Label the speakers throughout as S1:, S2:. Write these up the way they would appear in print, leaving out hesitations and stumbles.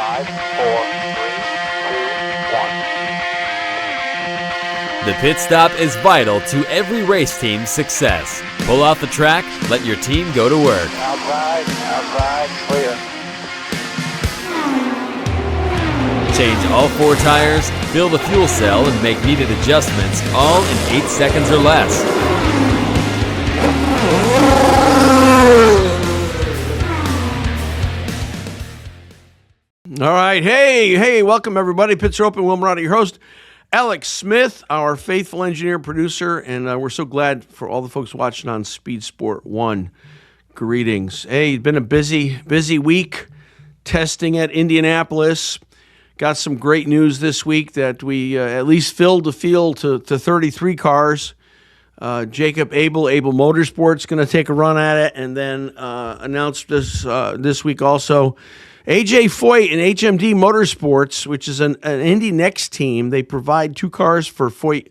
S1: 5, 4, 3, 2, 1.
S2: The pit stop is vital to every race team's success. Pull off the track, let your team go to work.
S1: Outside, clear.
S2: Change all 4 tires, fill the fuel cell, and make needed adjustments, all in 8 seconds or less.
S3: All right, hey, welcome everybody. Pits are open. Will Murata, your host. Alex Smith, our faithful engineer, producer, and we're so glad for all the folks watching on Speed Sport 1. Greetings. Hey, it's been a busy week testing at Indianapolis. Got some great news this week that we at least filled the field to 33 cars. Jacob Abel Motorsports, going to take a run at it, and then announced this week also AJ Foyt and HMD Motorsports, which is an Indy Next team. They provide 2 cars for AJ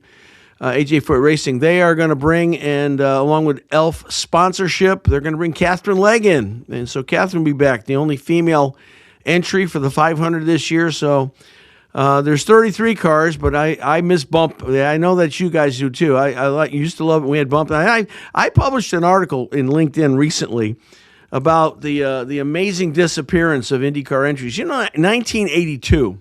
S3: Foyt Racing. They are going to bring, and along with ELF sponsorship, they're going to bring Katherine Legge in. And so Katherine will be back, the only female entry for the 500 this year. So there's 33 cars, but I miss bump. I know that you guys do too. I used to love it when we had bump. I published an article in LinkedIn recently about the amazing disappearance of IndyCar entries. You know, 1982,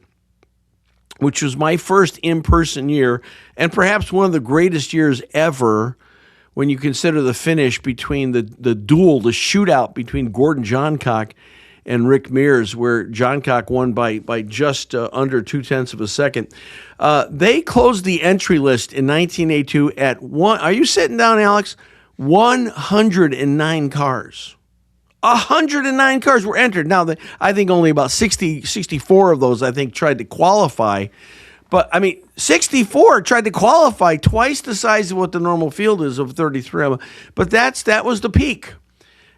S3: which was my first in-person year, and perhaps one of the greatest years ever when you consider the finish between the shootout between Gordon Johncock and Rick Mears, where Johncock won by just under 0.2 of a second. They closed the entry list in 1982 at one. Are you sitting down, Alex? 109 cars. 109 cars were entered. Now, I think only about 64 of those, I think, tried to qualify. But, I mean, 64 tried to qualify, twice the size of what the normal field is of 33. But that was the peak.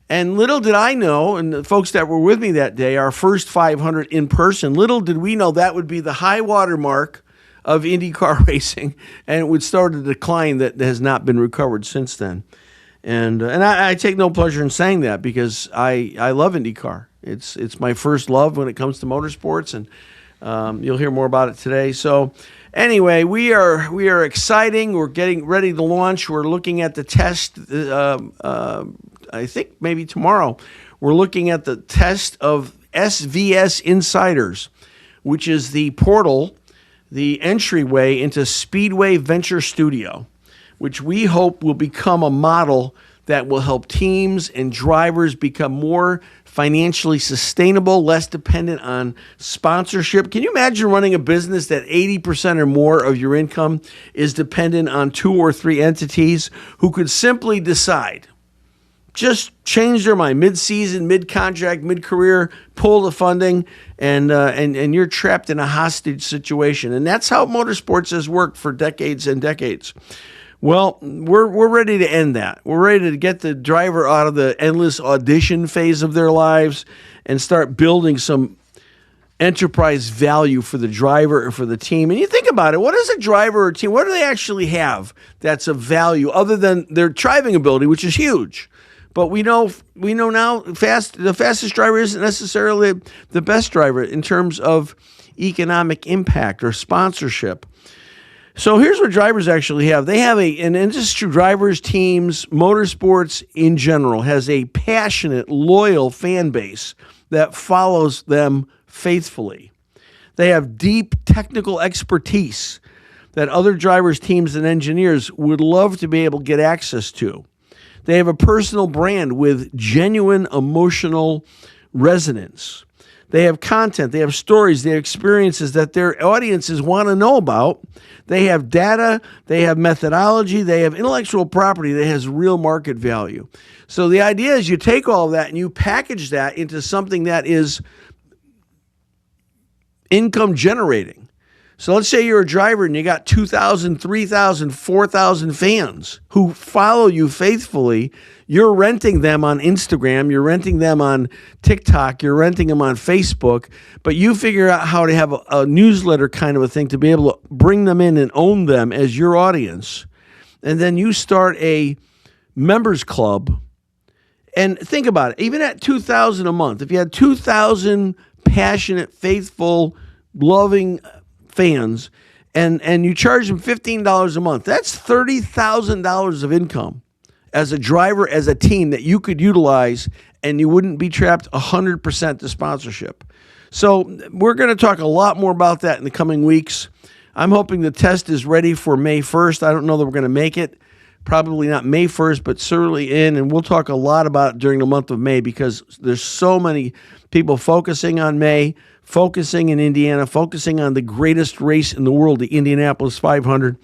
S3: And little did I know, and the folks that were with me that day, our first 500 in person, little did we know that would be the high water mark of IndyCar racing, and it would start a decline that has not been recovered since then. And I take no pleasure in saying that because I love IndyCar. It's my first love when it comes to motorsports, and you'll hear more about it today. So anyway, we are exciting. We're getting ready to launch. We're looking at the test. I think maybe tomorrow. We're looking at the test of SVS Insiders, which is the portal, the entryway into Speedway Venture Studio, which we hope will become a model that will help teams and drivers become more financially sustainable, less dependent on sponsorship. Can you imagine running a business that 80% or more of your income is dependent on 2 or 3 entities who could simply decide, just change their mind mid-season, mid-contract, mid-career, pull the funding, and you're trapped in a hostage situation. And that's how motorsports has worked for decades and decades. Well, we're ready to end that. We're ready to get the driver out of the endless audition phase of their lives and start building some enterprise value for the driver or for the team. And you think about it, what is a driver or team, what do they actually have that's of value other than their driving ability, which is huge? But we know now the fastest driver isn't necessarily the best driver in terms of economic impact or sponsorship. So here's what drivers actually have. They have an industry, drivers, teams, motorsports in general has a passionate, loyal fan base that follows them faithfully. They have deep technical expertise that other drivers, teams, and engineers would love to be able to get access to. They have a personal brand with genuine emotional resonance. They have content, they have stories, they have experiences that their audiences want to know about. They have data, they have methodology, they have intellectual property that has real market value. So the idea is you take all of that and you package that into something that is income generating. So let's say you're a driver and you got 2,000, 3,000, 4,000 fans who follow you faithfully. You're renting them on Instagram, you're renting them on TikTok, you're renting them on Facebook, but you figure out how to have a newsletter kind of a thing to be able to bring them in and own them as your audience. And then you start a members club. And think about it, even at $2,000 a month, if you had 2,000 passionate, faithful, loving fans, and you charge them $15 a month. That's $30,000 of income as a driver, as a team that you could utilize, and you wouldn't be trapped 100% to sponsorship. So we're going to talk a lot more about that in the coming weeks. I'm hoping the test is ready for May 1st. I don't know that we're going to make it. Probably not May 1st, but certainly in. And we'll talk a lot about it during the month of May because there's so many people focusing on May, focusing in Indiana, focusing on the greatest race in the world, the Indianapolis 500.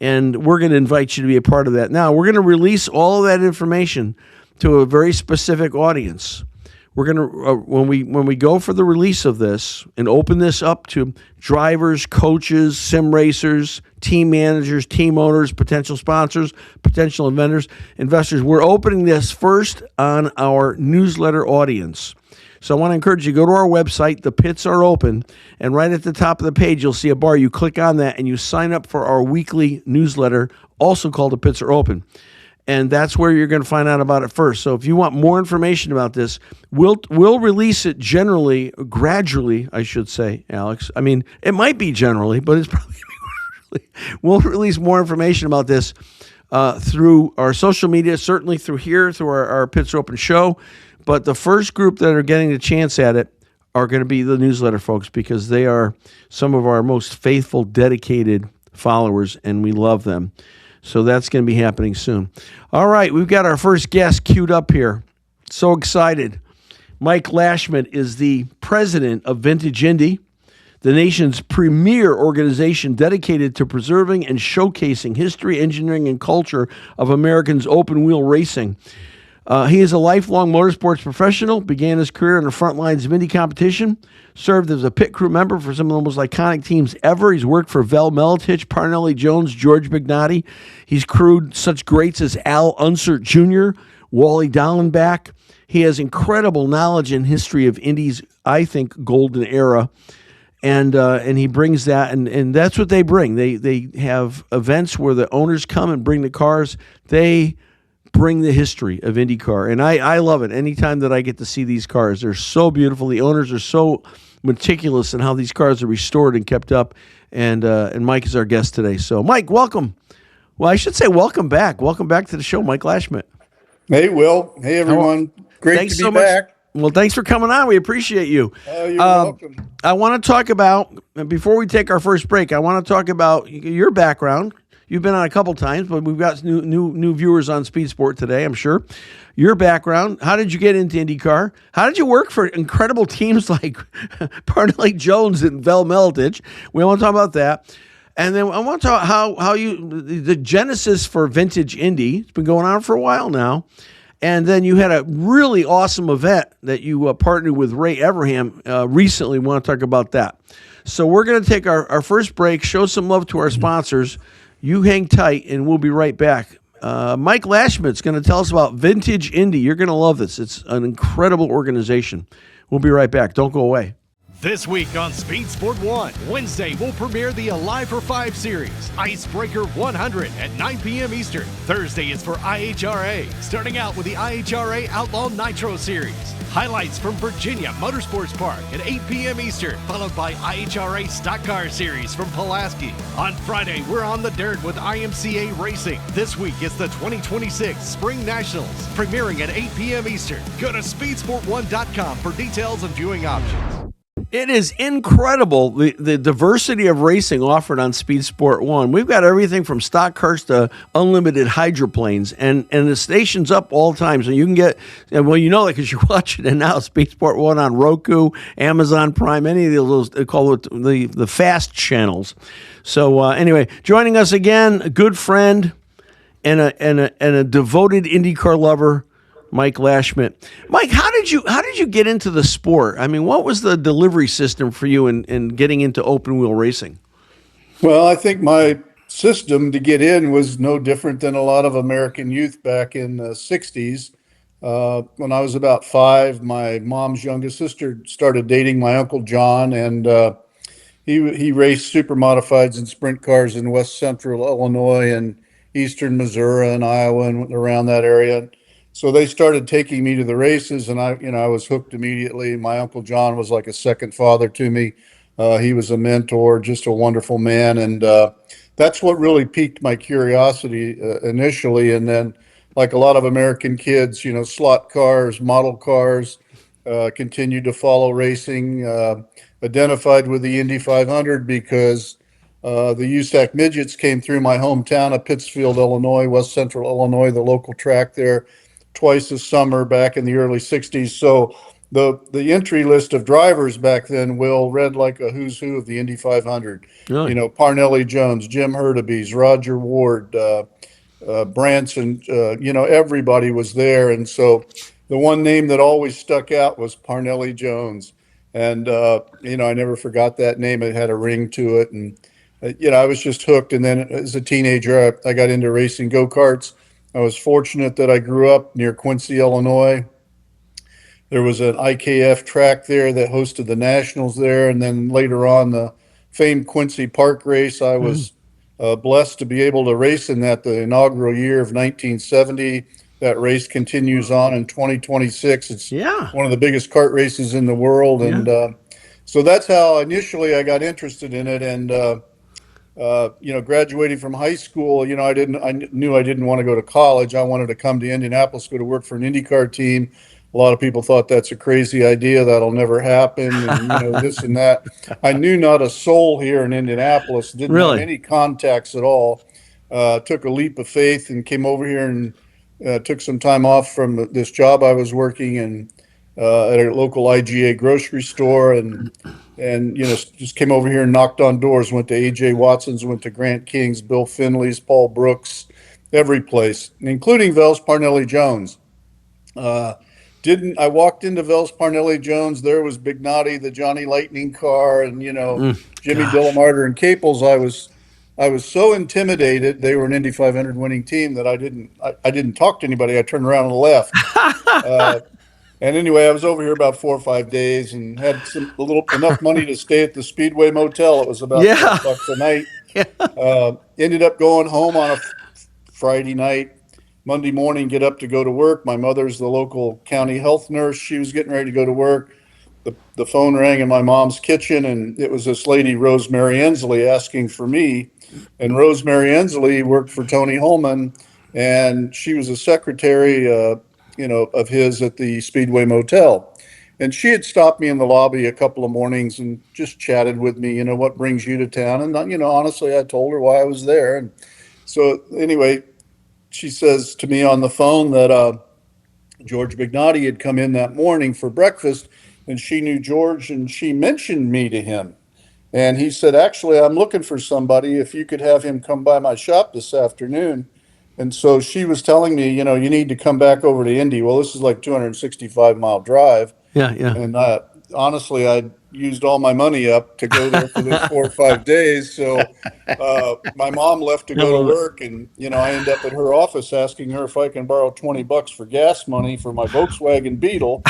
S3: And we're going to invite you to be a part of that. Now, we're going to release all of that information to a very specific audience. We're going to, when we go for the release of this and open this up to drivers, coaches, sim racers, team managers, team owners, potential sponsors, potential investors, we're opening this first on our newsletter audience. So I want to encourage you to go to our website. The pits are open, and right at the top of the page, you'll see a bar. You click on that, and you sign up for our weekly newsletter, also called The Pits Are Open. And that's where you're going to find out about it first. So if you want more information about this, we'll release it gradually, I should say, Alex. I mean, it might be generally, but it's probably gradually. We'll release more information about this through our social media, certainly through here, through our Pits Are Open show. But the first group that are getting a chance at it are going to be the newsletter folks because they are some of our most faithful, dedicated followers, and we love them. So that's going to be happening soon. All right, we've got our first guest queued up here. So excited. Mike Lashmett is the president of Vintage Indy, the nation's premier organization dedicated to preserving and showcasing history, engineering, and culture of Americans' open-wheel racing. He is a lifelong motorsports professional, began his career on the front lines of Indy competition, served as a pit crew member for some of the most iconic teams ever. He's worked for Vel Melitich, Parnelli Jones, George Bignotti. He's crewed such greats as Al Unser Jr., Wally Dallenbach. He has incredible knowledge and history of Indy's, I think, golden era. And he brings that, and that's what they bring. They have events where the owners come and bring the cars. They bring the history of IndyCar, and I love it. Anytime that I get to see these cars, they're so beautiful. The owners are so meticulous in how these cars are restored and kept up. And Mike is our guest today. So, Mike, welcome. Well, I should say welcome back. Welcome back to the show, Mike Lashmett.
S4: Hey, Will. Hey, everyone. Great to be back.
S3: Well, thanks for coming on. We appreciate you.
S4: You're welcome.
S3: I want to talk about, before we take our first break, I want to talk about your background. You've been on a couple times, but we've got new viewers on Speed Sport today, I'm sure. Your background, how did you get into IndyCar? How did you work for incredible teams like Parnelli Jones and Vel Melitich? We want to talk about that. And then I want to talk how you, the genesis for Vintage Indy, it's been going on for a while now. And then you had a really awesome event that you partnered with Ray Everham recently. We want to talk about that. So we're going to take our first break, show some love to our sponsors. You hang tight, and we'll be right back. Mike Lashmett's going to tell us about Vintage Indy. You're going to love this. It's an incredible organization. We'll be right back. Don't go away.
S5: This week on Speed Sport 1, Wednesday we'll premiere the Alive for 5 series, Icebreaker 100 at 9 p.m. Eastern. Thursday is for IHRA, starting out with the IHRA Outlaw Nitro series. Highlights from Virginia Motorsports Park at 8 p.m. Eastern, followed by IHRA Stock Car Series from Pulaski. On Friday, we're on the dirt with IMCA Racing. This week is the 2026 Spring Nationals, premiering at 8 p.m. Eastern. Go to speedsport1.com for details and viewing options.
S3: It is incredible, the diversity of racing offered on Speed Sport 1. We've got everything from stock cars to unlimited hydroplanes, and the station's up all the time. So you can get, well, you know that because you're watching it now, Speed Sport 1 on Roku, Amazon Prime, any of those, they call it the fast channels. So anyway, joining us again, a good friend and a devoted IndyCar lover, Mike Lashmett. Mike, how did you get into the sport? I mean, what was the delivery system for you in getting into open wheel racing?
S4: Well, I think my system to get in was no different than a lot of American youth back in the 60s. When I was about 5, my mom's youngest sister started dating my Uncle John, and he raced super modifieds and sprint cars in west central Illinois and eastern Missouri and Iowa and around that area. So they started taking me to the races, and I was hooked immediately. My Uncle John was like a second father to me. He was a mentor, just a wonderful man, and that's what really piqued my curiosity initially. And then, like a lot of American kids, slot cars, model cars, continued to follow racing. Identified with the Indy 500 because the USAC midgets came through my hometown of Pittsfield, Illinois, West Central Illinois, the local track there, twice a summer back in the early 60s. So the entry list of drivers back then, Will, read like a who's who of the Indy 500.
S3: Really?
S4: Parnelli Jones, Jim Hurtubise, Roger Ward, Branson, everybody was there. And so the one name that always stuck out was Parnelli Jones. And, I never forgot that name. It had a ring to it. And, I was just hooked. And then as a teenager, I got into racing go-karts. I was fortunate that I grew up near Quincy, Illinois. There was an IKF track there that hosted the Nationals there. And then later on, the famed Quincy Park race, I was blessed to be able to race in that the inaugural year of 1970. That race continues on in 2026. It's one of the biggest kart races in the world. And so that's how initially I got interested in it. And, graduating from high school, I knew I didn't want to go to college. I wanted to come to Indianapolis, go to work for an IndyCar team. A lot of people thought that's a crazy idea. That'll never happen. And, this and that. I knew not a soul here in Indianapolis, didn't have any contacts at all. Took a leap of faith and came over here and took some time off from this job I was working in at a local IGA grocery store, and just came over here and knocked on doors. Went to AJ Watson's, went to Grant King's, Bill Finley's, Paul Brooks, every place, including Vels Parnelli Jones. I walked into Vels Parnelli Jones. There was Bignotti, the Johnny Lightning car, and Jimmy Dillamarter and Caples. I was so intimidated. They were an Indy 500 winning team that I didn't talk to anybody. I turned around and left. And anyway, I was over here about 4 or 5 days and had enough money to stay at the Speedway Motel. It was about $5 a night. Ended up going home on a Friday night. Monday morning, get up to go to work. My mother's the local county health nurse. She was getting ready to go to work. The phone rang in my mom's kitchen, and it was this lady, Rosemary Ensley, asking for me. And Rosemary Ensley worked for Tony Holman, and she was a secretary, of his at the Speedway Motel. And she had stopped me in the lobby a couple of mornings and just chatted with me, what brings you to town? And, honestly, I told her why I was there. And so anyway, she says to me on the phone that George Bignotti had come in that morning for breakfast, and she knew George, and she mentioned me to him. And he said, actually, I'm looking for somebody. If you could have him come by my shop this afternoon. And so she was telling me, you need to come back over to Indy. Well, this is like 265-mile drive.
S3: Yeah.
S4: And honestly, I used all my money up to go there for those 4 or 5 days. So my mom left to go to work, and I end up at her office asking her if I can borrow $20 for gas money for my Volkswagen Beetle.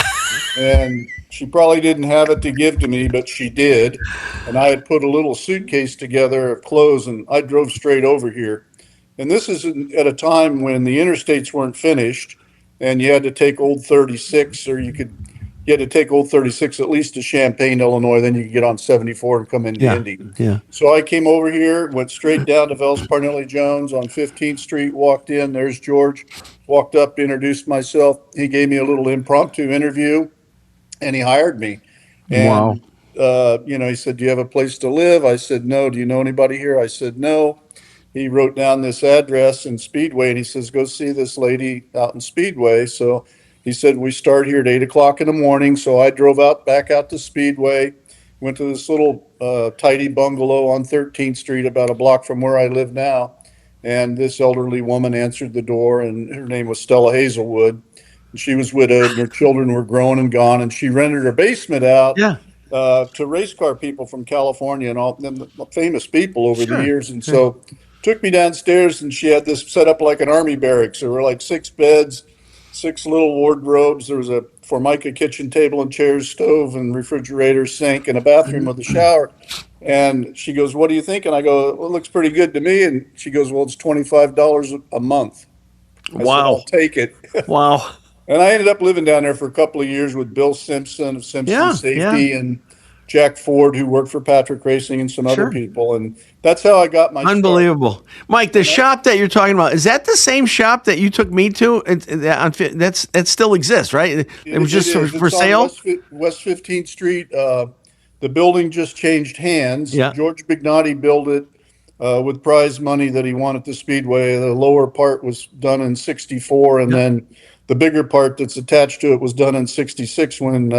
S4: And she probably didn't have it to give to me, but she did. And I had put a little suitcase together of clothes, and I drove straight over here. And this is at a time when the interstates weren't finished, and you had to take Old 36, or you had to take Old 36 at least to Champaign, Illinois. Then you could get on 74 and come into Indy.
S3: Yeah.
S4: So I came over here, went straight down to Vels Parnelli Jones on 15th Street, walked in. There's George. Walked up, introduced myself. He gave me a little impromptu interview, and he hired me. And, he said, do you have a place to live? I said, no. Do you know anybody here? I said, no. He wrote down this address in Speedway, and he says, go see this lady out in Speedway. So he said, we start here at 8 o'clock in the morning. So I drove back out to Speedway, went to this little tidy bungalow on 13th Street, about a block from where I live now. And this elderly woman answered the door, and her name was Stella Hazelwood. And she was widowed, and her children were grown and gone, and she rented her basement out to race car people from California and all them famous people over the years. And so took me downstairs, and she had this set up like an army barracks. There were like 6 beds, 6 little wardrobes. There was a Formica kitchen table and chairs, stove and refrigerator, sink, and a bathroom with a shower. And she goes, what do you think? And I go, well, it looks pretty good to me. And she goes, well, it's $25 a month. I said,
S3: Wow.
S4: I'll take it.
S3: Wow.
S4: And I ended up living down there for a couple of years with Bill Simpson of Simpson
S3: Yeah,
S4: Safety and Jack Ford, who worked for Patrick Racing, and some other
S3: Sure.
S4: people. And that's how I got my start.
S3: Unbelievable. Mike, the shop that you're talking about, is that the same shop that you took me to? That still exists, right? It was just
S4: It is.
S3: for
S4: It's on
S3: sale?
S4: West 15th Street. The building just changed hands.
S3: Yeah.
S4: George Bignotti built it with prize money that he won at the Speedway. The lower part was done in '64, and then the bigger part that's attached to it was done in '66 when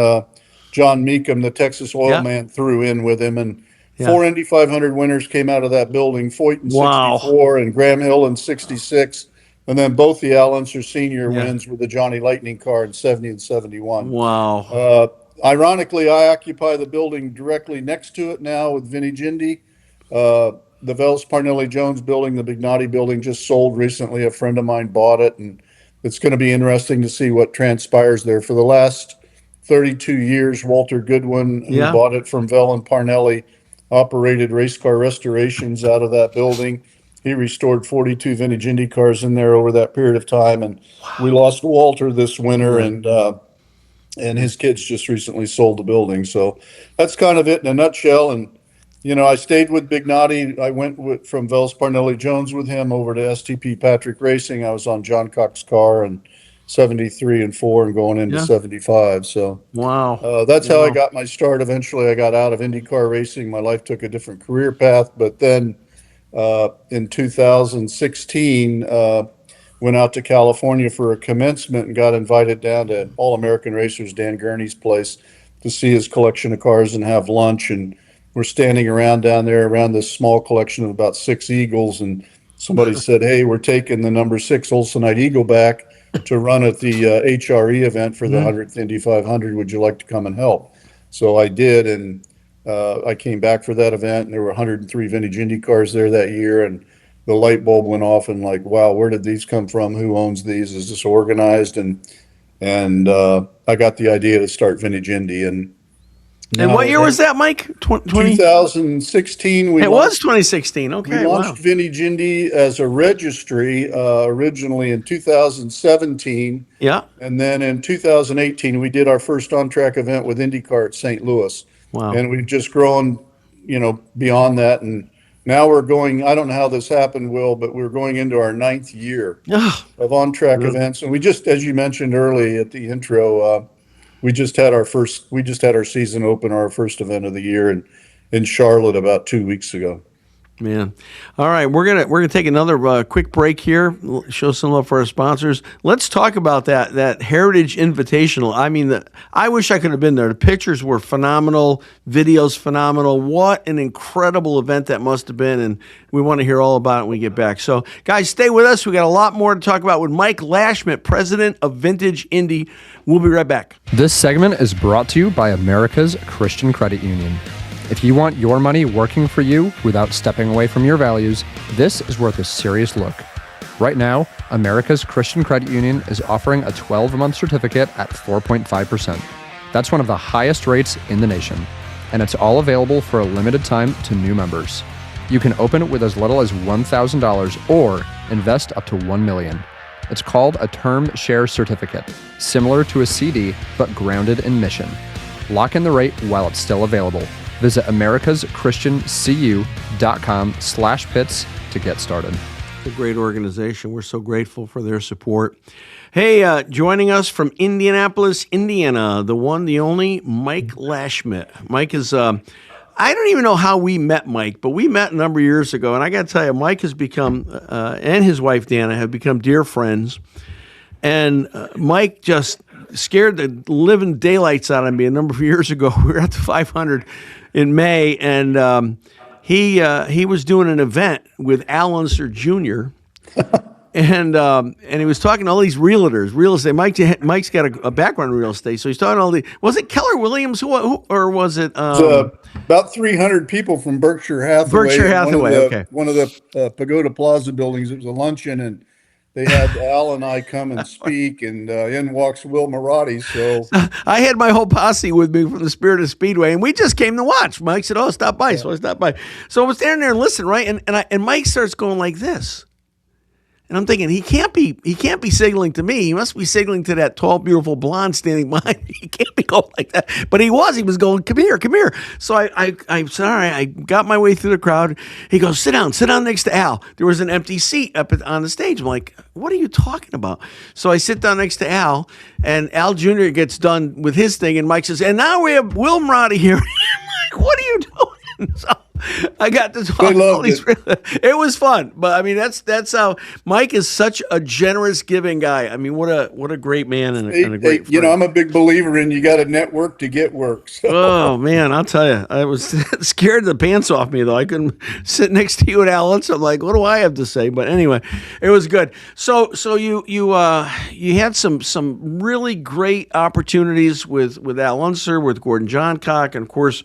S4: John Meekum, the Texas oil
S3: Yeah.
S4: man, threw in with him. And
S3: Yeah.
S4: 4 Indy 500 winners came out of that building, Foyt in
S3: Wow.
S4: '64 and Graham Hill in '66. And then both the Al Unser Senior
S3: Yeah.
S4: wins with the Johnny Lightning car in '70 and '71.
S3: Wow.
S4: Ironically, I occupy the building directly next to it now with Vintage Indy. The Vels Parnelli Jones building, the Bignotti building, just sold recently. A friend of mine bought it, and it's going to be interesting to see what transpires there. For the last 32 years, Walter Goodwin,
S3: Yeah.
S4: who bought it from Vel and Parnelli, operated race car restorations out of that building. He restored 42 vintage Indy cars in there over that period of time, and we lost Walter this winter, and his kids just recently sold the building. So that's kind of it in a nutshell. And I stayed with Bignotti. I went from Vels Parnelli Jones with him over to STP Patrick Racing. I was on John Cox's car in '73 and '4 and going into '75. So
S3: Wow.
S4: that's how I got my start. Eventually, I got out of IndyCar racing. My life took a different career path. But then in 2016, went out to California for a commencement and got invited down to All American Racers Dan Gurney's place to see his collection of cars and have lunch. And we're standing around down there around this small collection of about 6 Eagles. And somebody said, "Hey, we're taking the number 6 Olsenite Eagle back to run at the HRE event for the 100th Indy 500. Would you like to come and help?" So I did. And I came back for that event, and there were 103 vintage Indy cars there that year. And the light bulb went off, and like, wow, where did these come from? Who owns these? Is this organized? And I got the idea to start Vintage Indy. And
S3: what year was that, Mike?
S4: 2016.
S3: It was 2016. Okay.
S4: We launched Vintage Indy as a registry originally in 2017.
S3: Yeah.
S4: And then in 2018, we did our first on-track event with IndyCar at St. Louis.
S3: Wow.
S4: And we've just grown, beyond that. And now we're going, I don't know how this happened, Will, but we're going into our 9th year of on-track events. And we just, as you mentioned early at the intro, we just had our season open, our first event of the year in Charlotte about 2 weeks ago.
S3: Man. All right, we're gonna take another quick break here. Show some love for our sponsors. Let's talk about that Heritage Invitational. I mean, I wish I could have been there. The pictures were phenomenal, videos phenomenal. What an incredible event that must have been, and we want to hear all about it when we get back. So, guys, stay with us. We got a lot more to talk about with Mike Lashmett, president of Vintage Indy. We'll be right back.
S6: This segment is brought to you by America's Christian Credit Union. If you want your money working for you without stepping away from your values, this is worth a serious look. Right now, America's Christian Credit Union is offering a 12-month certificate at 4.5%. That's one of the highest rates in the nation, and it's all available for a limited time to new members. You can open it with as little as $1,000 or invest up to $1 million. It's called a term share certificate, similar to a CD, but grounded in mission. Lock in the rate while it's still available. Visit americaschristiancu.com/pits to get started.
S3: It's a great organization. We're so grateful for their support. Hey, joining us from Indianapolis, Indiana, the one, the only, Mike Lashmett. Mike is, I don't even know how we met Mike, but we met a number of years ago. And I got to tell you, Mike has become, and his wife, Dana, have become dear friends. And Mike just scared the living daylights out of me a number of years ago. We were at the 500 in May, and he was doing an event with Al Unser Jr., and he was talking to all these realtors, real estate. Mike's got a background in real estate, so he's talking to all the. Was it Keller Williams or was it?
S4: About 300 people from Berkshire Hathaway. One of the Pagoda Plaza buildings. It was a luncheon, and they had Al and I come and speak, and in walks Will Marotti. So
S3: I had my whole posse with me from the Spirit of Speedway, and we just came to watch. Mike said, "Oh, stop by." So I stopped by. So I was standing there and listening, right? And Mike starts going like this. And I'm thinking he can't be signaling to me. He must be signaling to that tall, beautiful blonde standing behind me. He can't be going like that. But he was going, come here, come here. So I said, all right, I got my way through the crowd. He goes, sit down next to Al. There was an empty seat up on the stage. I'm like, what are you talking about? So I sit down next to Al, and Al Jr. gets done with his thing, and Mike says, and now we have Will Marotti here. I'm like, what are you doing? So I got to talk to all these. It was fun, but I mean that's how Mike is such a generous, giving guy. I mean, what a great man and a great friend.
S4: You know, I'm a big believer in you got to network to get work. So.
S3: Oh man, I'll tell you, I was scared the pants off me though. I couldn't sit next to you at Allen's. I'm like, what do I have to say? But anyway, it was good. So you had some really great opportunities with Al Unser, with Gordon Johncock, and of course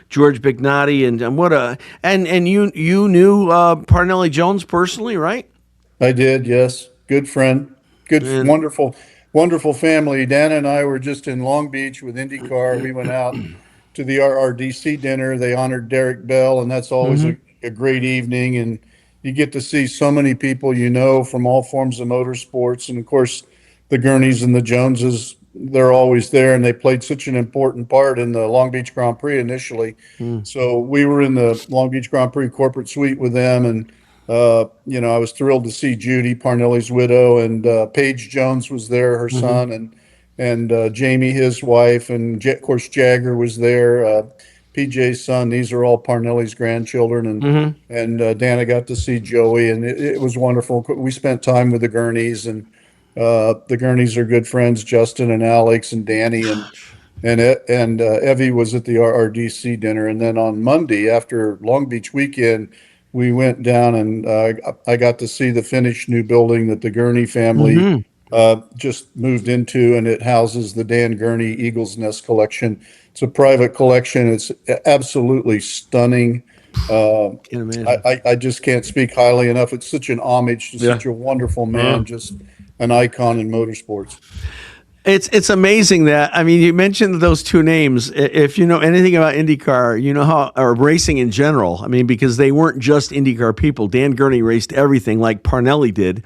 S3: George Bignotti, and you knew Parnelli Jones personally, right?
S4: I did, yes. Good friend, wonderful family. Dana and I were just in Long Beach with IndyCar. We went out to the RRDC dinner. They honored Derek Bell, and that's always a great evening. And you get to see so many people you know from all forms of motorsports, and of course, the Gurneys and the Joneses. They're always there, and they played such an important part in the Long Beach Grand Prix initially. So we were in the Long Beach Grand Prix corporate suite with them, and I was thrilled to see Judy, Parnelli's widow, and Paige Jones was there, her son, and Jamie, his wife, and of course Jagger was there, PJ's son. These are all Parnelli's grandchildren, and Dana got to see Joey, and it was wonderful. We spent time with the Gurneys, and the Gurneys are good friends, Justin and Alex and Danny, and Evie was at the RRDC dinner. And then on Monday, after Long Beach weekend, we went down and I got to see the finished new building that the Gurney family just moved into, and it houses the Dan Gurney Eagle's Nest collection. It's a private collection. It's absolutely stunning. I just can't speak highly enough. It's such an homage to such a wonderful man, just an icon in motorsports.
S3: It's amazing that, I mean, you mentioned those two names. If you know anything about IndyCar, you know how, or racing in general, I mean, because they weren't just IndyCar people. Dan Gurney raced everything like Parnelli did.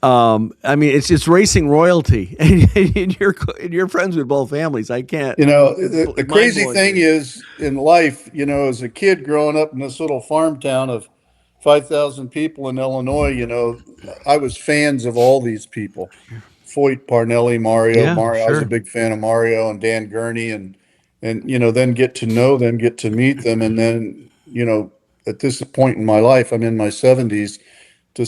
S3: I mean, it's racing royalty, and you're friends with both families. I can't.
S4: You know, the crazy thing is in life, you know, as a kid growing up in this little farm town of 5,000 people in Illinois, you know, I was fans of all these people. Foyt, Parnelli, Mario.
S3: Yeah,
S4: Mario.
S3: sure.
S4: I was a big fan of Mario and Dan Gurney, and you know, then get to know them, get to meet them, and then, you know, at this point in my life, I'm in my 70s, to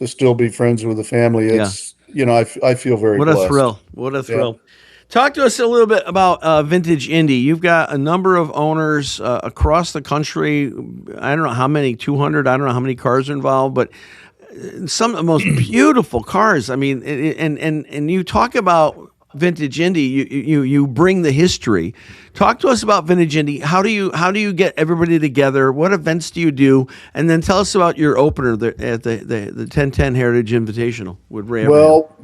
S4: still be friends with the family. It's you know, I feel very blessed.
S3: What a thrill. Talk to us a little bit about Vintage Indy. You've got a number of owners across the country. I don't know how many, 200. I don't know how many cars are involved, but some of the most beautiful cars. I mean, and you talk about Vintage Indy. You bring the history. Talk to us about Vintage Indy. How do you get everybody together? What events do you do? And then tell us about your opener at the 1010 Heritage Invitational with Ray.
S4: Well,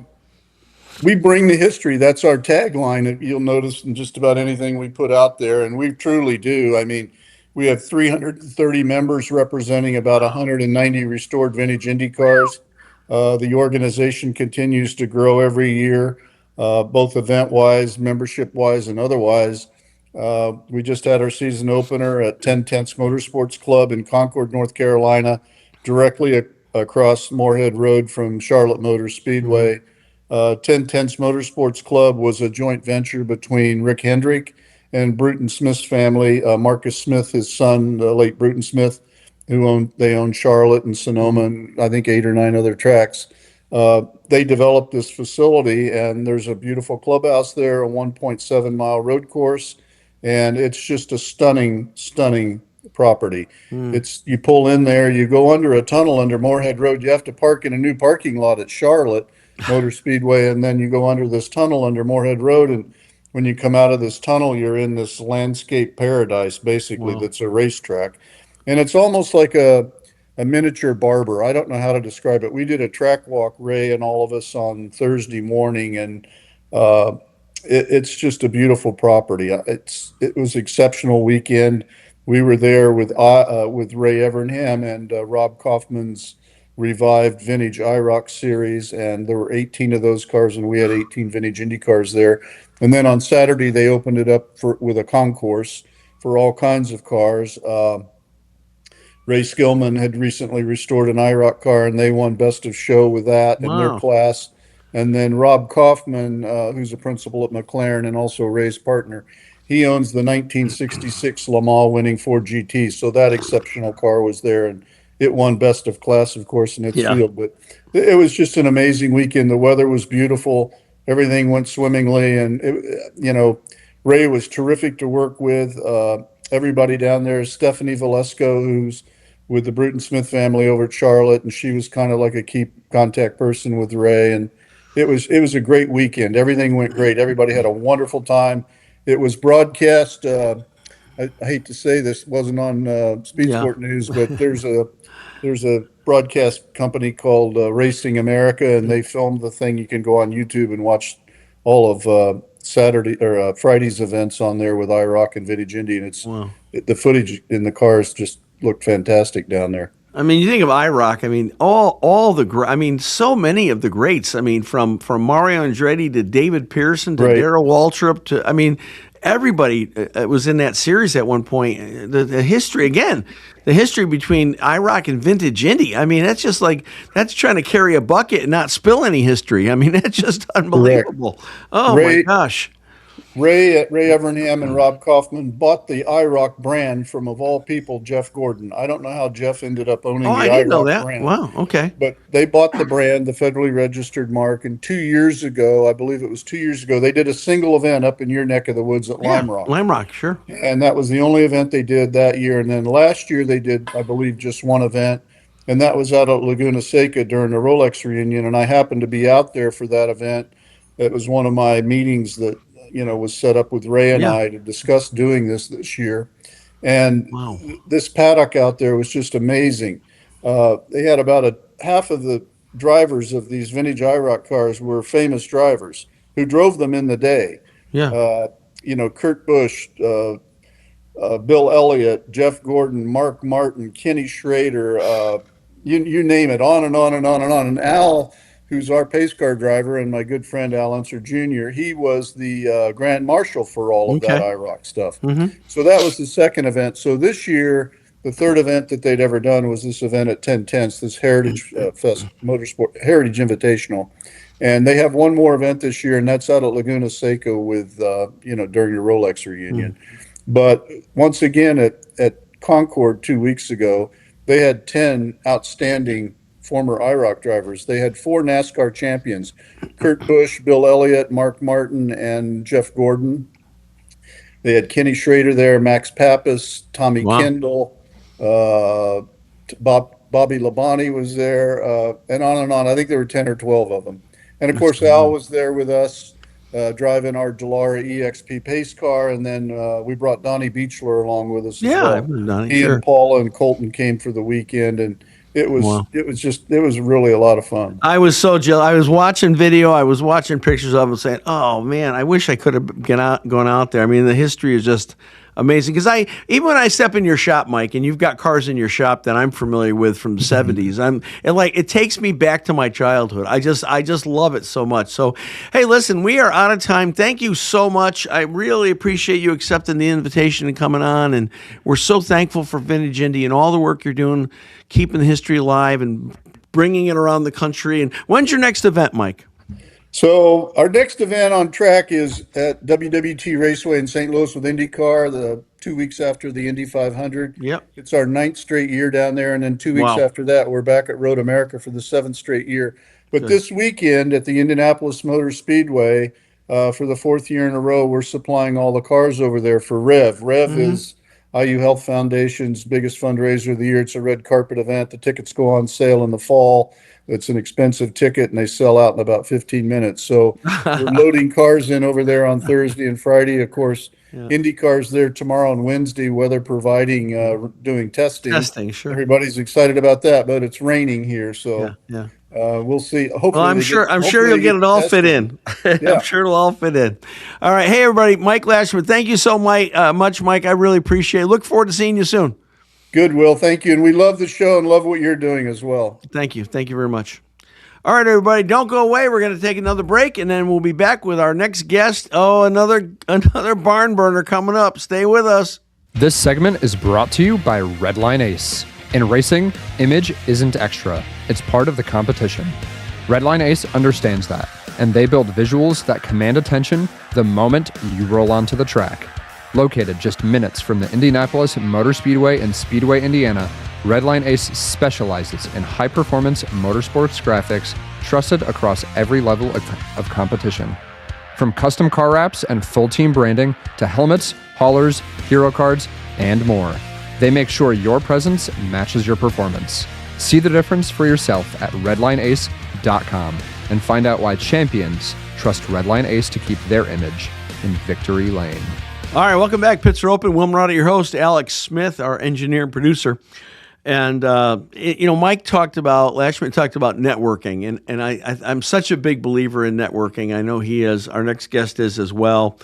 S4: we bring the history. That's our tagline. You'll notice in just about anything we put out there, and we truly do. I mean, we have 330 members representing about 190 restored vintage Indy cars. The organization continues to grow every year, both event-wise, membership-wise, and otherwise. We just had our season opener at 1010 Motorsports Club in Concord, North Carolina, directly across Moorhead Road from Charlotte Motor Speedway. 1010 Motorsports Club was a joint venture between Rick Hendrick and Bruton Smith's family. Marcus Smith, his son, the late Bruton Smith, they own Charlotte and Sonoma and I think 8 or 9 other tracks. They developed this facility, and there's a beautiful clubhouse there, a 1.7 mile road course, and it's just a stunning property. It's, you pull in there, you go under a tunnel under Moorhead Road. You have to park in a new parking lot at Charlotte Motor Speedway, and then you go under this tunnel under Moorhead Road, and when you come out of this tunnel, you're in this landscape paradise, basically. Wow. That's a racetrack. And it's almost like a miniature Barber. I don't know how to describe it. We did a track walk, Ray and all of us, on Thursday morning, and it's just a beautiful property. It was an exceptional weekend. We were there with Ray Evernham and Rob Kaufman's revived vintage IROC series, and there were 18 of those cars, and we had 18 vintage Indy cars there. And then on Saturday, they opened it up with a concourse for all kinds of cars. Ray Skillman had recently restored an IROC car, and they won Best of Show with that in their
S3: Wow.
S4: class. And then Rob Kaufman, who's a principal at McLaren and also Ray's partner, he owns the 1966 Le Mans winning Ford GT. So that exceptional car was there, and it won Best of Class, of course, in its
S3: Yeah.
S4: field. But it was just an amazing weekend. The weather was beautiful. Everything went swimmingly, and Ray was terrific to work with. Everybody down there, Stephanie Valesco, who's with the Bruton Smith family over at Charlotte, and she was kind of like a key contact person with Ray. And it was a great weekend. Everything went great. Everybody had a wonderful time. It was broadcast. I hate to say this wasn't on Speed
S3: Yeah.
S4: Sport News, but there's a broadcast company called Racing America, and they filmed the thing. You can go on YouTube and watch all of Saturday or Friday's events on there with IROC and Vintage Indy, and the footage in the cars just looked fantastic down there.
S3: I mean, you think of IROC. I mean, so many of the greats. I mean, from Mario Andretti to David Pearson to
S4: Right.
S3: Darrell Waltrip to, I mean, everybody was in that series at one point. The history between IROC and Vintage Indy. I mean, that's just like, that's trying to carry a bucket and not spill any history. I mean, that's just unbelievable. Oh my gosh.
S4: Ray Evernham and Rob Kaufman bought the IROC brand from, of all people, Jeff Gordon. I don't know how Jeff ended up owning the
S3: I
S4: IROC
S3: didn't know that.
S4: brand.
S3: Wow. Okay.
S4: But they bought the brand, the federally registered mark, and 2 years ago, I believe it was 2 years ago, they did a single event up in your neck of the woods at Lime Rock.
S3: Lime Rock, sure.
S4: And that was the only event they did that year. And then last year they did, I believe, just one event, and that was out at Laguna Seca during the Rolex reunion. And I happened to be out there for that event. It was one of my meetings that was set up with Ray and I to discuss doing this year. And this paddock out there was just amazing. They had about half of the drivers of these vintage IROC cars were famous drivers who drove them in the day.
S3: Yeah.
S4: Kurt Busch, Bill Elliott, Jeff Gordon, Mark Martin, Kenny Schrader, you name it, on and on and on and on. And Al, who's our pace car driver, and my good friend Al Unser Jr., he was the Grand Marshal for all of that IROC stuff.
S3: Mm-hmm.
S4: So that was the second event. So this year, the third event that they'd ever done was this event at 10/10, this Heritage Motorsport Heritage Invitational. And they have one more event this year, and that's out at Laguna Seca with, during the Rolex reunion. But once again, at Concord 2 weeks ago, they had 10 outstanding former IROC drivers. They had 4 NASCAR champions: Kurt Busch, Bill Elliott, Mark Martin, and Jeff Gordon. They had Kenny Schrader there, Max Pappas, Tommy Kendall, Bobby Labonte was there, and on and on. I think there were 10 or 12 of them. And of course, Al was there with us, driving our Dallara EXP pace car, and then we brought Donnie Beechler along with us as well. He and Paula and Colton came for the weekend, and it was really a lot of fun.
S3: I was so jealous. I was watching video. I was watching pictures of them, saying, "Oh man, I wish I could have gone out there." I mean, the history is just amazing. Because even when I step in your shop, Mike, and you've got cars in your shop that I'm familiar with from the '70s, it takes me back to my childhood. I just love it so much. So, hey, listen, we are out of time. Thank you so much. I really appreciate you accepting the invitation and coming on, and we're so thankful for Vintage Indy and all the work you're doing, keeping the history alive and bringing it around the country. And when's your next event, Mike?
S4: So our next event on track is at WWT Raceway in St. Louis with IndyCar, the 2 weeks after the Indy 500.
S3: Yep.
S4: It's our 9th straight year down there. And then 2 weeks after that, we're back at Road America for the 7th straight year. But this weekend at the Indianapolis Motor Speedway, for the 4th year in a row, we're supplying all the cars over there for Rev. Rev is IU Health Foundation's biggest fundraiser of the year. It's a red carpet event. The tickets go on sale in the fall. It's an expensive ticket, and they sell out in about 15 minutes. So we're loading cars in over there on Thursday and Friday. Of course, IndyCar's there tomorrow and Wednesday, weather providing, doing testing.
S3: Testing, sure.
S4: Everybody's excited about that, but it's raining here, so we'll see. Hopefully,
S3: well, I'm sure you'll get it all fit in. I'm sure it'll all fit in. All right, hey everybody, Mike Lashmett, thank you so much, Mike. I really appreciate it. Look forward to seeing you soon.
S4: Good, Will. Thank you. And we love the show and love what you're doing as well.
S3: Thank you. Thank you very much. All right, everybody, don't go away. We're going to take another break, and then we'll be back with our next guest. Oh, another barn burner coming up. Stay with us.
S6: This segment is brought to you by Redline Ace. In racing, image isn't extra. It's part of the competition. Redline Ace understands that, and they build visuals that command attention the moment you roll onto the track. Located just minutes from the Indianapolis Motor Speedway in Speedway, Indiana, Redline Ace specializes in high-performance motorsports graphics trusted across every level of competition. From custom car wraps and full-team branding to helmets, haulers, hero cards, and more, they make sure your presence matches your performance. See the difference for yourself at redlineace.com and find out why champions trust Redline Ace to keep their image in victory lane.
S3: All right, welcome back. Pits are open. Will Murata, your host, Alex Smith, our engineer and producer. And, Mike Lashmett talked about networking, and I'm such a big believer in networking. I know he is. Our next guest is as well.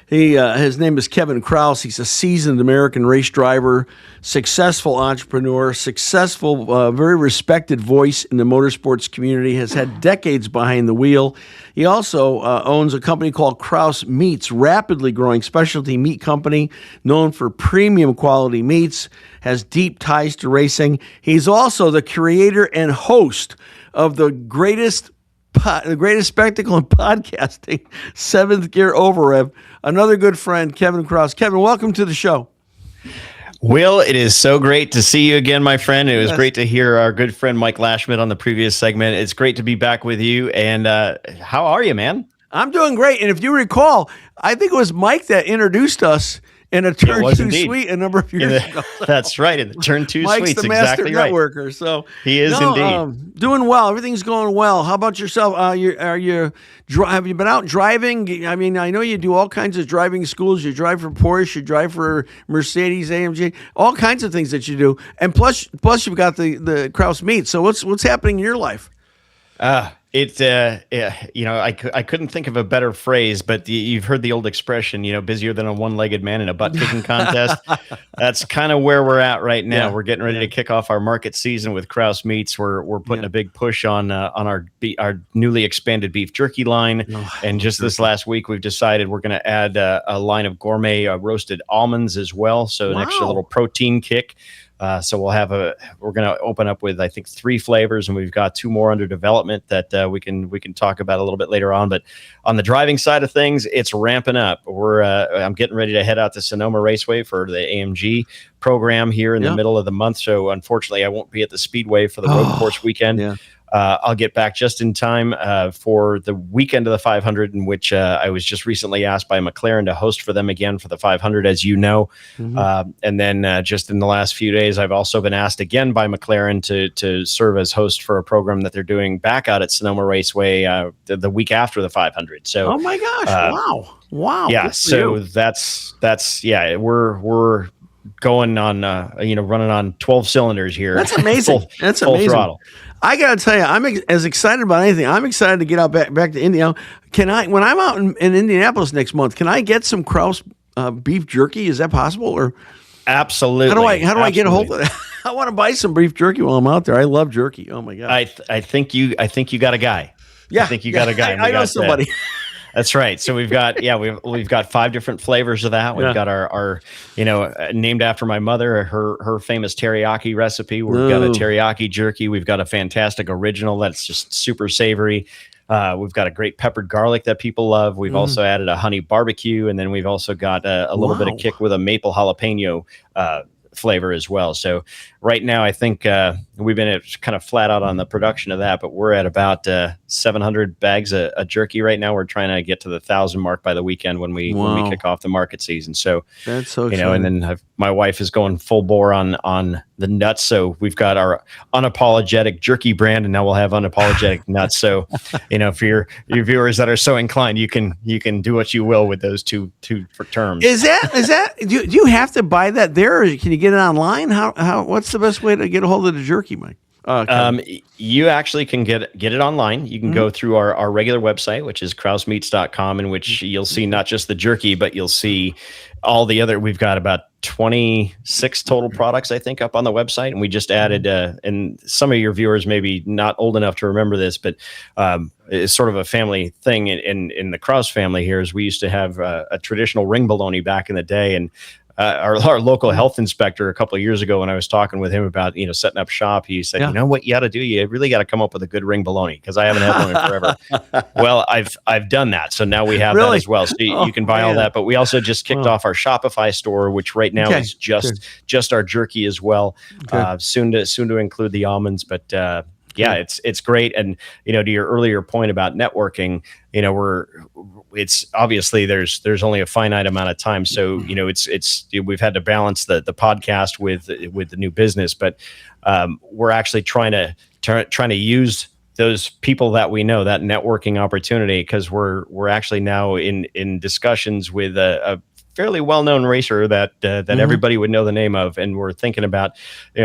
S3: His name is Kevin Krauss. He's a seasoned American race driver, successful entrepreneur, successful, very respected voice in the motorsports community, has had decades behind the wheel. He also owns a company called Krauss Meats, rapidly growing specialty meat company known for premium quality meats, has deep ties to racing. He's also the creator and host of the greatest spectacle in podcasting, Seventh Gear Overdrive. Another good friend, Kevin Krauss. Kevin, welcome to the show.
S7: Will, it is so great to see you again, my friend. It was great to hear our good friend Mike Lashmett on the previous segment. It's great to be back with you. And how are you, man?
S3: I'm doing great. And if you recall, I think it was Mike that introduced us in a Turn 2 suite a number of years ago.
S7: That's right, in the Turn 2
S3: Mike's
S7: suites.
S3: the master
S7: exactly right.
S3: networker. So
S7: he is indeed.
S3: Doing well. Everything's going well. How about yourself? Have you been out driving? I mean, I know you do all kinds of driving schools. You drive for Porsche. You drive for Mercedes-AMG. All kinds of things that you do. And plus you've got the Krauss Meats. So what's happening in your life?
S7: I couldn't think of a better phrase, but you've heard the old expression, busier than a one-legged man in a butt kicking contest. That's kind of where we're at right now. Yeah, we're getting ready to kick off our market season with Krauss Meats. We're putting a big push on our newly expanded beef jerky line. And just this last week, we've decided we're going to add a line of gourmet roasted almonds as well. So an extra little protein kick. So we're going to open up with, I think, 3 flavors, and we've got 2 more under development that we can talk about a little bit later on. But on the driving side of things, it's ramping up. I'm getting ready to head out to Sonoma Raceway for the AMG program here in the middle of the month. So unfortunately, I won't be at the Speedway for the road course weekend. Yeah. I'll get back just in time for the weekend of the 500, in which I was just recently asked by McLaren to host for them again for the 500, as you know. Mm-hmm. And then just in the last few days, I've also been asked again by McLaren to serve as host for a program that they're doing back out at Sonoma Raceway the week after the 500. So,
S3: oh my gosh! Wow!
S7: Yeah. So that's we're going on running on 12 cylinders here.
S3: That's amazing. That's amazing.
S7: Full throttle.
S3: I gotta tell you, I'm as excited about anything. I'm excited to get out back to India. When I'm out in Indianapolis next month, can I get some Krauss beef jerky? Is that possible? Or
S7: absolutely.
S3: How do I get a hold of that? I want to buy some beef jerky while I'm out there. I love jerky. Oh my god.
S7: I think you got a guy.
S3: Yeah.
S7: I think you got a guy.
S3: I know somebody.
S7: That's right. So we've got we've got 5 different flavors of that. We've got our named after my mother, her famous teriyaki recipe. We've got a teriyaki jerky. We've got a fantastic original that's just super savory. We've got a great peppered garlic that people love. We've also added a honey barbecue, and then we've also got a little bit of kick with a maple jalapeno flavor as well. So right now, I think we've been kind of flat out on the production of that, but we're at about 700 bags of jerky right now. We're trying to get to the 1,000 mark by the weekend when we kick off the market season. So
S3: that's so exciting.
S7: And then my wife is going full bore on the nuts. So we've got our unapologetic jerky brand, and now we'll have unapologetic nuts. So for your viewers that are so inclined, you can do what you will with those two terms.
S3: Is that do you have to buy that there, or can you get it online? What's the best way to get a hold of the jerky, Mike?
S7: You actually can get it online. You can go through our regular website, which is kraussmeats.com, in which you'll see not just the jerky, but you'll see all the other. We've got about 26 total products, I think, up on the website. And we just added, and some of your viewers may be not old enough to remember this, but it's sort of a family thing in the Krauss family here. Is we used to have a traditional ring bologna back in the day. And our local health inspector a couple of years ago, when I was talking with him about, setting up shop, he said, you know what you got to do? You really got to come up with a good ring bologna, because I haven't had one in forever. Well, I've done that. So now we have that as well. So you can buy all that. But we also just kicked off our Shopify store, which right now is just our jerky as well. Soon to include the almonds. But it's great. And, to your earlier point about networking, it's obviously there's only a finite amount of time. So, we've had to balance the podcast with the new business, but we're actually trying to use those people that we know, that networking opportunity, because we're actually now in discussions with a fairly well-known racer that everybody would know the name of, and we're thinking about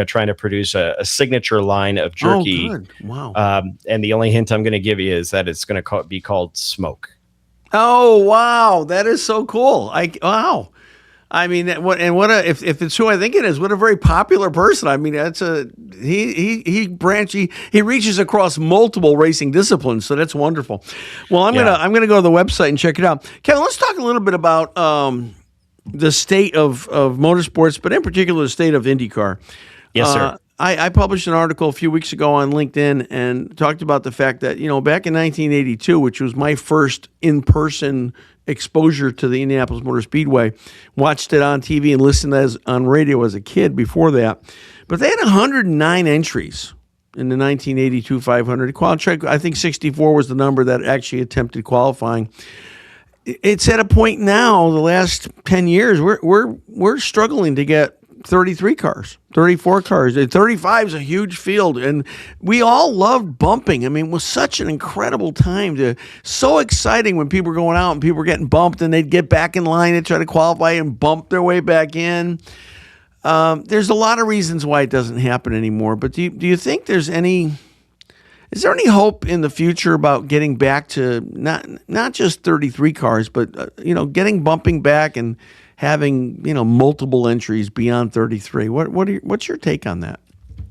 S7: trying to produce a signature line of jerky.
S3: Oh, good. Wow.
S7: And the only hint I'm going to give you is that it's going to be called Smoke.
S3: Oh, wow, that is so cool! Wow. I mean, if it's who I think it is, what a very popular person. I mean, he reaches across multiple racing disciplines, so that's wonderful. Well, I'm gonna go to the website and check it out. Kevin, let's talk a little bit about the state of motorsports, but in particular the state of IndyCar.
S7: Yes, sir.
S3: I published an article a few weeks ago on LinkedIn and talked about the fact that, back in 1982, which was my first in-person exposure to the Indianapolis Motor Speedway, watched it on TV and listened on radio as a kid before that. But they had 109 entries in the 1982 500. I think 64 was the number that actually attempted qualifying. It's at a point now, the last 10 years, we're struggling to get 33 cars, 34 cars. 35 is a huge field, and we all loved bumping. I mean, it was such an incredible time. So exciting when people were going out and people were getting bumped, and they'd get back in line and try to qualify and bump their way back in. There's a lot of reasons why it doesn't happen anymore, but do you think is there any hope in the future about getting back to not just 33 cars, but getting bumping back and having multiple entries beyond 33? What's your take on that?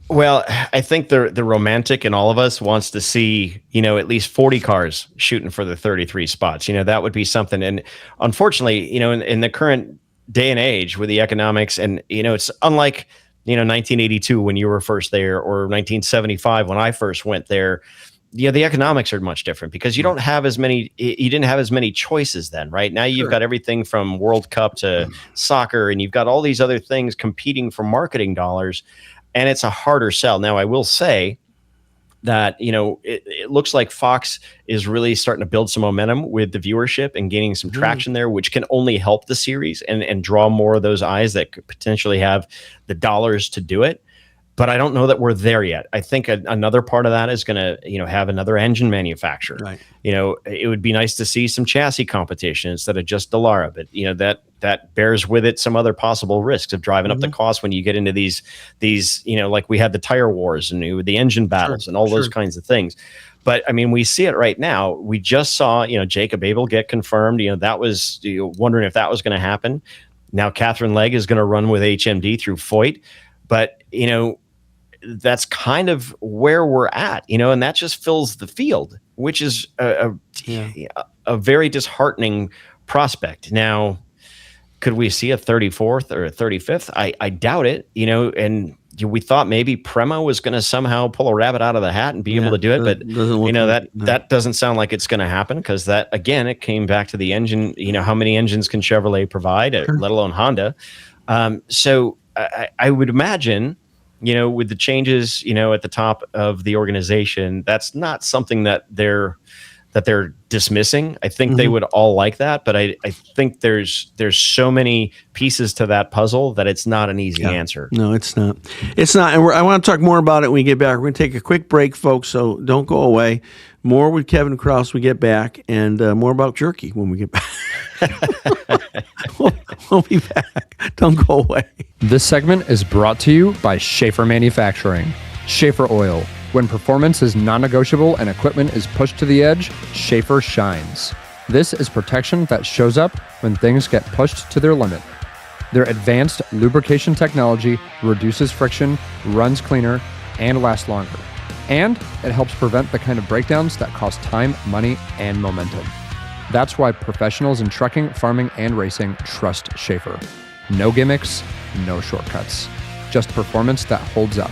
S7: Well, I think the romantic in all of us wants to see at least 40 cars shooting for the 33 spots. That would be something. And unfortunately, in the current day and age with the economics, and it's unlike 1982 when you were first there, or 1975 when I first went there. The economics are much different, because you didn't have as many choices then, right? Now you've got everything from World Cup to soccer, and you've got all these other things competing for marketing dollars, and it's a harder sell. Now, I will say that, it looks like Fox is really starting to build some momentum with the viewership and gaining some traction there, which can only help the series and draw more of those eyes that could potentially have the dollars to do it. But I don't know that we're there yet. I think another part of that is going to, have another engine manufacturer. Right. It would be nice to see some chassis competition instead of just Dallara, but that bears with it some other possible risks of driving up the cost when you get into these, like we had the tire wars and the engine battles and all those kinds of things. But I mean, we see it right now. We just saw, Jacob Abel get confirmed. That was wondering if that was going to happen. Now Katherine Legge is going to run with HMD through Foyt, but that's kind of where we're at, and that just fills the field, which is a very disheartening prospect. Now, could we see a 34th or a 35th? I doubt it, and we thought maybe Prema was going to somehow pull a rabbit out of the hat and be able to do it, but that doesn't sound like it's going to happen, because that, again, it came back to the engine. How many engines can Chevrolet provide, let alone Honda? So I would imagine, with the changes, at the top of the organization, that's not something that they're dismissing. I think they would all like that, but I think there's so many pieces to that puzzle that it's not an easy answer.
S3: No, it's not. It's not. And I want to talk more about it when we get back. We're going to take a quick break, folks, so don't go away. More with Kevin Krauss when we get back, and more about jerky when we get back. We'll be back. Don't go away.
S6: This segment is brought to you by Schaefer Manufacturing. Schaefer Oil. When performance is non-negotiable and equipment is pushed to the edge, Schaefer shines. This is protection that shows up when things get pushed to their limit. Their advanced lubrication technology reduces friction, runs cleaner, and lasts longer. And it helps prevent the kind of breakdowns that cost time, money, and momentum. That's why professionals in trucking, farming, and racing trust Schaefer. No gimmicks, no shortcuts. Just performance that holds up.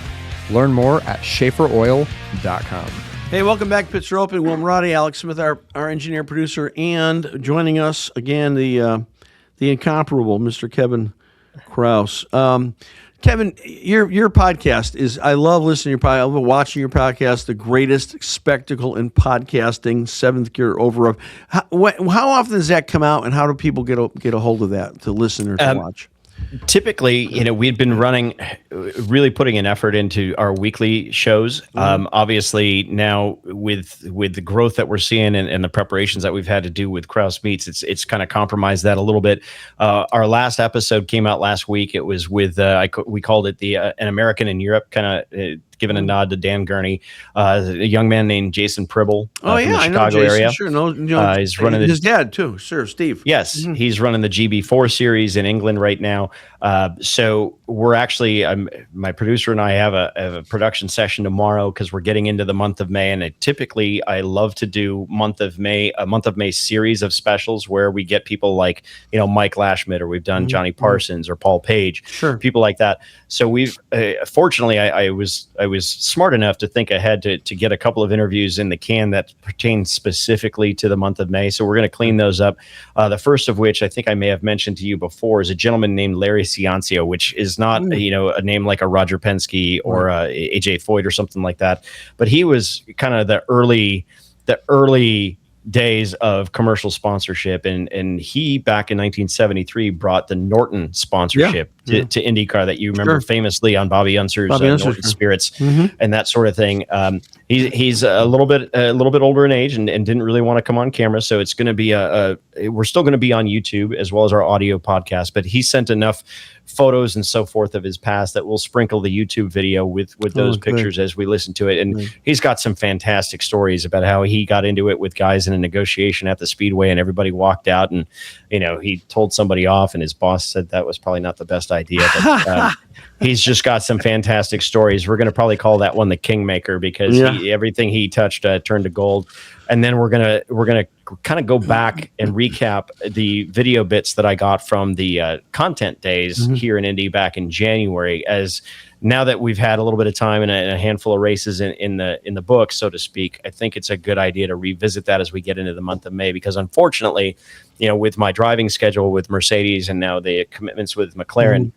S6: Learn more at SchaeferOil.com.
S3: Hey, welcome back, Pits Are Open. Will Marati, Alex Smith, our engineer, producer, and joining us again, the incomparable Mr. Kevin Krauss. Kevin, your podcast is, I love listening to your podcast. I love watching your podcast, The Greatest Spectacle in Podcasting, Seventh Gear Overdrive. How often does that come out, and how do people get a hold of that to listen or to watch?
S7: Typically, we've been really putting an effort into our weekly shows. Obviously, now with the growth that we're seeing and the preparations that we've had to do with Krauss Meats, it's kind of compromised that a little bit. Our last episode came out last week. It was with we called it an American in Europe, kind of giving a nod to Dan Gurney, a young man named Jason Pribble from the Chicago
S3: I know Jason,
S7: area.
S3: Sure,
S7: he's running
S3: his dad too, sir, Steve.
S7: Yes, he's running the GB4 series in England right now. So we're actually, my producer and I have a production session tomorrow because we're getting into the month of May, and I love to do a month of May series of specials where we get people like Mike Lashmett, or we've done Johnny Parsons or Paul Page, people like that. So we've fortunately I was smart enough to think ahead to get a couple of interviews in the can that pertain specifically to the month of May. So we're going to clean those up. The first of which I think I may have mentioned to you before is a gentleman named Larry Ciancio, which is not a name like a Roger Penske or AJ Foyt or something like that, but he was kind of the early days of commercial sponsorship, and he back in 1973 brought the Norton sponsorship to IndyCar that you remember famously on Bobby Unser's Norton Spirits and that sort of thing. He's a little bit older in age and didn't really want to come on camera, so it's going to be we're still going to be on YouTube as well as our audio podcast, but he sent enough photos and so forth of his past that we'll sprinkle the YouTube video with those pictures as we listen to it. And he's got some fantastic stories about how he got into it with guys in a negotiation at the Speedway, and everybody walked out, and he told somebody off, and his boss said that was probably not the best idea. But he's just got some fantastic stories. We're going to probably call that one the Kingmaker, because everything he touched turned to gold. And then we're gonna kind of go back and recap the video bits that I got from the content days here in Indy back in January. As now that we've had a little bit of time and a handful of races in the book, so to speak, I think it's a good idea to revisit that as we get into the month of May, because unfortunately, with my driving schedule with Mercedes and now the commitments with McLaren,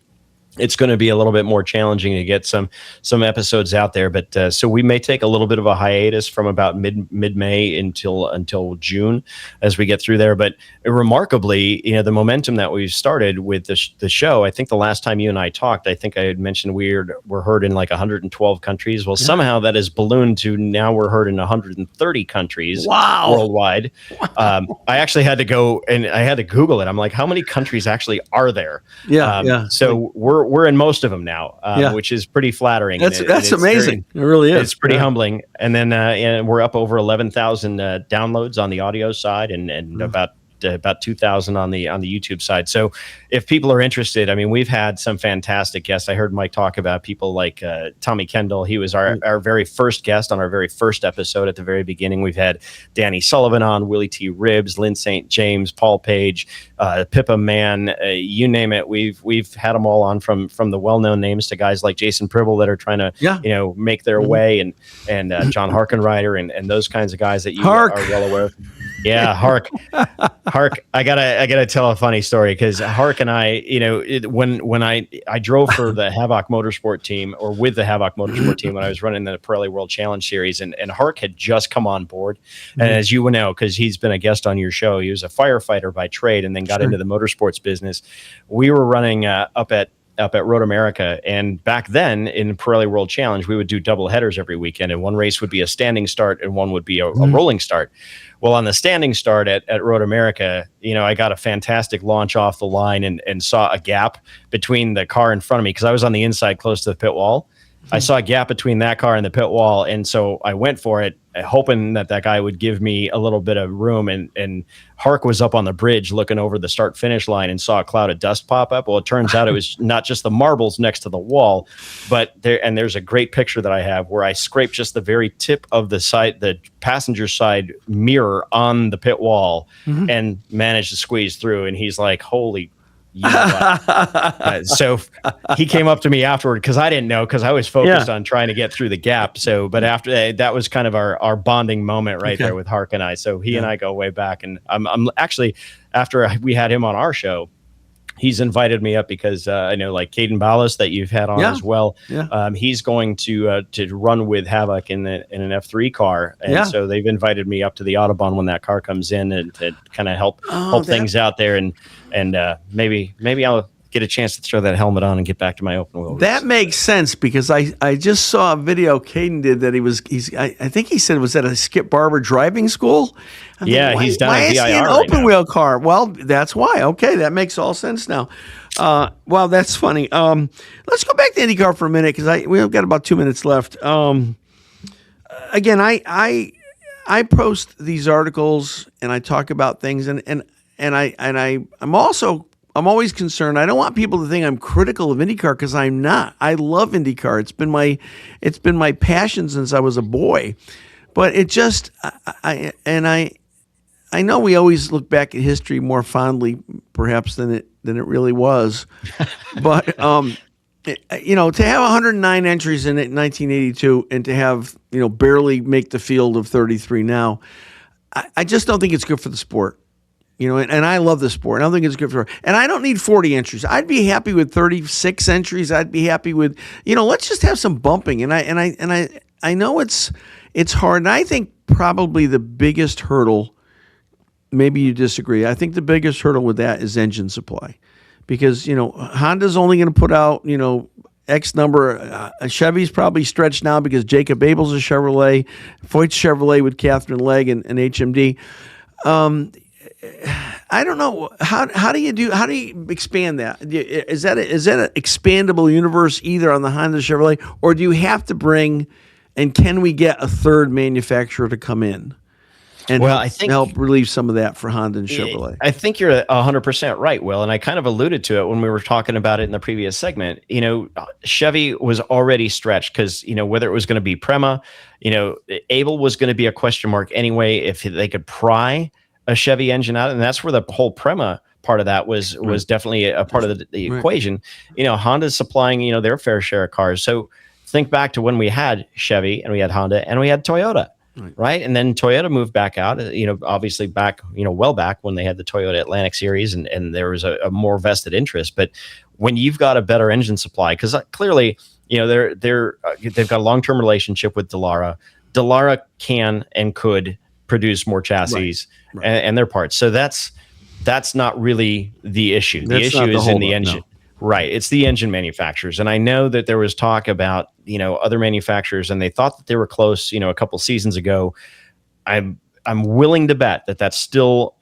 S7: it's going to be a little bit more challenging to get some episodes out there, but so we may take a little bit of a hiatus from about mid-May until June as we get through there. But remarkably, the momentum that we've started with the show, I think the last time you and I talked, I think I had mentioned we're heard in like 112 countries. Well, somehow that has ballooned to now we're heard in 130 countries worldwide. I actually had to go and I had to Google it. I'm like, how many countries actually are there? So we're in most of them now, which is pretty flattering.
S3: That's amazing. It really is.
S7: It's pretty humbling. And then and we're up over 11,000 downloads on the audio side, and about 2,000 on the YouTube side. So if people are interested, I mean, we've had some fantastic guests. I heard Mike talk about people like Tommy Kendall. He was our very first guest on our very first episode at the very beginning. We've had Danny Sullivan on, Willie T. Ribbs, Lynn St. James, Paul Page, Pippa Mann, you name it. We've had them all on from the well-known names to guys like Jason Pribble that are trying to make their way, and John Harkenrider and those kinds of guys that you are well aware of. Yeah, Hark, I gotta tell a funny story, because Hark and I, when I drove for the Havoc Motorsport team, or with the Havoc Motorsport team when I was running the Pirelli World Challenge Series, and Hark had just come on board, and as you would know, because he's been a guest on your show, he was a firefighter by trade, and then got into the motorsports business. We were running up at Road America, and back then in Pirelli World Challenge, we would do double headers every weekend, and one race would be a standing start and one would be a rolling start. Well, on the standing start at Road America, I got a fantastic launch off the line and saw a gap between the car in front of me, because I was on the inside close to the pit wall. I saw a gap between that car and the pit wall, and so I went for it, hoping that guy would give me a little bit of room. And Hark was up on the bridge looking over the start finish line and saw a cloud of dust pop up. Well, it turns out it was not just the marbles next to the wall, but there's a great picture that I have where I scraped just the very tip of the passenger side mirror on the pit wall and managed to squeeze through. And he's like, holy. You know what? So he came up to me afterward because I didn't know, because I was focused on trying to get through the gap. So, but after that was kind of our bonding moment right there with Hark and I. So he and I go way back, and I'm actually, after we had him on our show, he's invited me up because I know like Caden Ballas that you've had on as well. Yeah. He's going to run with Havoc in an F3 car, and so they've invited me up to the Autobahn when that car comes in and to kind of help things out there, and maybe I'll get a chance to throw that helmet on and get back to my open wheel.
S3: That makes sense, because I just saw a video Caden did that I think he said it was at a Skip Barber driving school.
S7: He's down at VIR.
S3: Why is he an open wheel car? Well, that's why. Okay, that makes all sense now. Well, that's funny. Let's go back to IndyCar for a minute, because we've got about 2 minutes left. Again, I post these articles and I talk about things, and I'm always concerned. I don't want people to think I'm critical of IndyCar, because I'm not. I love IndyCar. It's been my passion since I was a boy. But it just I know we always look back at history more fondly, perhaps, than it really was. But to have 109 entries in it in 1982 and to have barely make the field of 33 now, I just don't think it's good for the sport. And I love the sport. I don't think it's good for, and I don't need 40 entries. I'd be happy with 36 entries. I'd be happy with, let's just have some bumping. And I know it's hard. And I think probably the biggest hurdle, maybe you disagree, I think the biggest hurdle with that is engine supply, because Honda's only going to put out X number. Chevy's probably stretched now because Jacob Abel's a Chevrolet, Foyt's Chevrolet with Katherine Legge and HMD. I don't know. How do you expand that? Is that an expandable universe either on the Honda Chevrolet, or do you have to bring, and can we get a third manufacturer to come in and help relieve some of that for Honda and Chevrolet?
S7: I think you're 100% right, Will, and I kind of alluded to it when we were talking about it in the previous segment. Chevy was already stretched because, whether it was going to be Prema, Abel was going to be a question mark anyway if they could pry a Chevy engine out, and that's where the whole Prema part of that was definitely a part of the equation. Honda's supplying their fair share of cars. So think back to when we had Chevy and we had Honda and we had Toyota, right? And then Toyota moved back out. Obviously back well back when they had the Toyota Atlantic Series, and there was a more vested interest. But when you've got a better engine supply, because clearly they've got a long-term relationship with Dallara. Dallara can and could produce more chassis and their parts. So that's not really the issue. The issue is in the engine. No. Right. It's the engine manufacturers. And I know that there was talk about, other manufacturers, and they thought that they were close, a couple seasons ago. I'm willing to bet that that's still,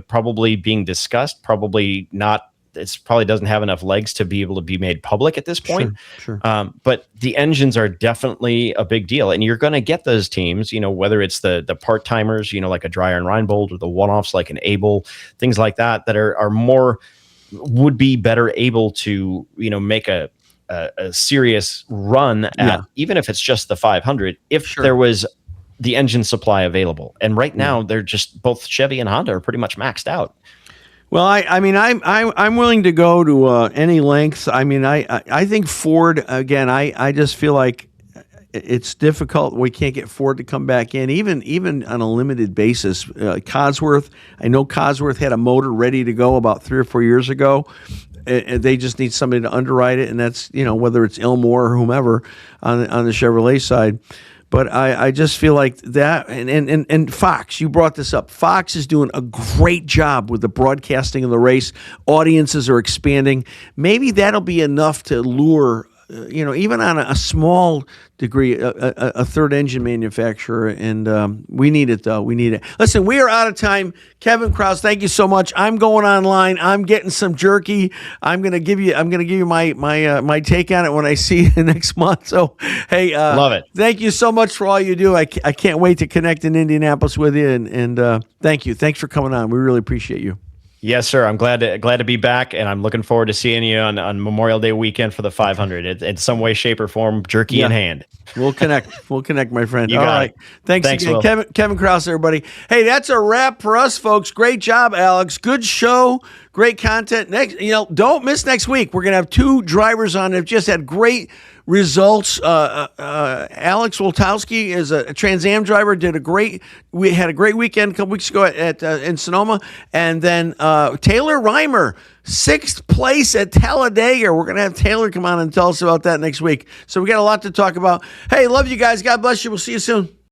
S7: probably being discussed, probably not. It's probably doesn't have enough legs to be able to be made public at this point.
S3: Sure.
S7: But the engines are definitely a big deal, and you're going to get those teams. Whether it's the part timers, like a Dreyer and Reinbold, or the one offs like an Abel, things like that are more would be better able to make a serious run at, even if it's just the 500, if there was the engine supply available. And right now they're just both Chevy and Honda are pretty much maxed out.
S3: Well, I'm willing to go to any lengths. I think Ford, again, I just feel like it's difficult. We can't get Ford to come back in, even on a limited basis. Cosworth, I know Cosworth had a motor ready to go about 3 or 4 years ago. They just need somebody to underwrite it, and that's whether it's Ilmore or whomever on the Chevrolet side. But I just feel like that, and Fox, you brought this up. Fox is doing a great job with the broadcasting of the race. Audiences are expanding. Maybe that'll be enough to lure even on a small degree, a third engine manufacturer, and we need it though. We need it. Listen, we are out of time. Kevin Krauss, thank you so much. I'm going online. I'm getting some jerky. I'm gonna give you my take on it when I see you next month. So hey,
S7: love it.
S3: Thank you so much for all you do. I can't wait to connect in Indianapolis with you, and thank you. Thanks for coming on. We really appreciate you.
S7: Yes, sir. I'm glad to be back, and I'm looking forward to seeing you on Memorial Day weekend for the 500. In some way, shape, or form, jerky in hand.
S3: We'll connect. My friend.
S7: You
S3: All
S7: got
S3: right.
S7: it.
S3: Thanks again,
S7: Will.
S3: Kevin Krauss, everybody. Hey, that's a wrap for us, folks. Great job, Alex. Good show. Great content. Next, don't miss next week. We're gonna have 2 drivers on that have just had great results. Alex Woltowski is a Trans Am driver. We had a great weekend a couple weeks ago in Sonoma, and then Taylor Reimer, 6th place at Talladega. We're gonna have Taylor come on and tell us about that next week. So we got a lot to talk about. Hey, love you guys. God bless you. We'll see you soon.